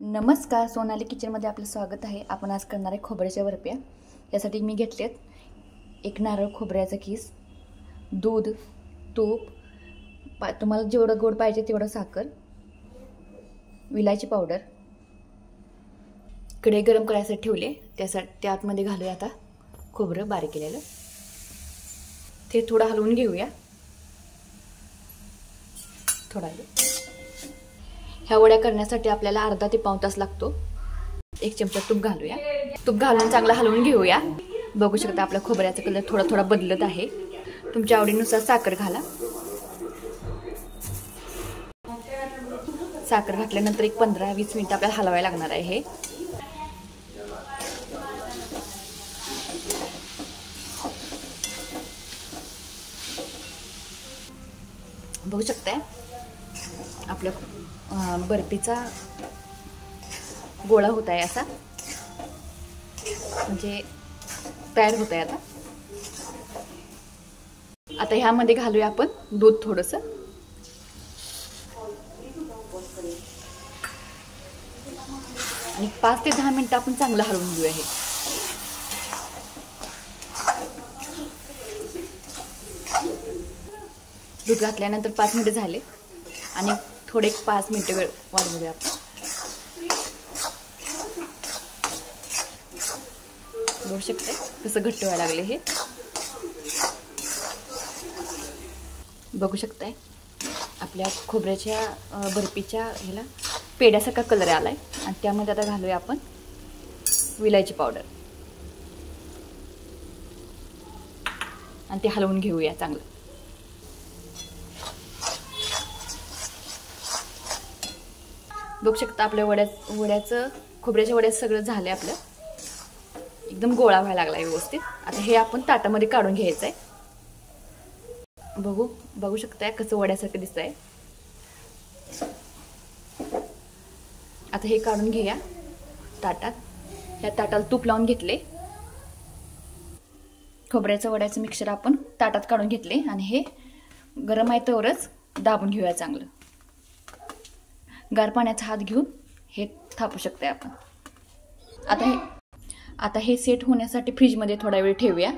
नमस्कार, सोनाली किचनमध्ये आपलं स्वागत आहे। आपण आज करणार आहे खोबऱ्याच्या बर्फ्या। यासाठी मी घेतलेत एक नारळ खोबऱ्याचा किस, दूध, तूप, तुम्हाला जेवढं गोड पाहिजे तेवढं साखर, विलायची पावडर, कढई गरम करायसाठी ठेवले। त्यामध्ये घालूया आता खोबरं बारीक केलेलं। ते थोडं हलवून घेऊया थोडा वेळ। ह्या वड्या करण्यासाठी आपल्याला अर्धा ते पाऊण तास लागतो। एक चमचा तूप घालूया। तूप घालून चांगलं हलवून घेऊया। बघू शकता आपला खोबऱ्याचा कलर थोडा थोडा बदलत आहे। तुमच्या आवडीनुसार साखर घाला। साखर घातल्यानंतर एक 15-20 मिनिट आपल्याला हलवायला लागणार आहे। हे बघू शकताय आपल्या बर्फीचा गोळा होत आहे, असा म्हणजे तयार होत आहे। आता ह्यामध्ये घालूया आपण दूध थोडंसं आणि 5 ते 10 मिनिटं आपण चांगलं हलवून घेऊया। हे दूध घातल्यानंतर 5 मिनिटं झाले आणि थोडे 5 मिनिटं वेळ वाढवूया आपण। बघू शकते कसं घट्ट व्हायला लागले। हे बघू शकताय आपल्या खोबऱ्याच्या बर्फीच्या ह्याला पेड्यासारखा कलर आलाय आणि त्यामध्ये आता घालूया आपण विलायची पावडर आणि ते हलवून घेऊया चांगलं। बघू शकता आपल्या वड्याचं खोबऱ्याच्या वड्याचं सगळं झालंय। आपलं एकदम गोळा व्हायला लागलाय व्यवस्थित। आता हे आपण ताटामध्ये काढून घ्यायचं आहे। बघू शकताय कसं वड्यासारखं दिसतंय। आता हे काढून घेऊया ताटात। या ताटाला तूप लावून घेतले। खोबऱ्याचं वड्याचं मिक्सचर आपण ताटात काढून घेतले आणि हे गरम आहे तोवरच दाबून घेऊया चांगलं। गार पाण्याचा हात घेऊन हे थापू शकते आपण। आता हे सेट होण्यासाठी फ्रीजमध्ये थोडा वेळ ठेवूया।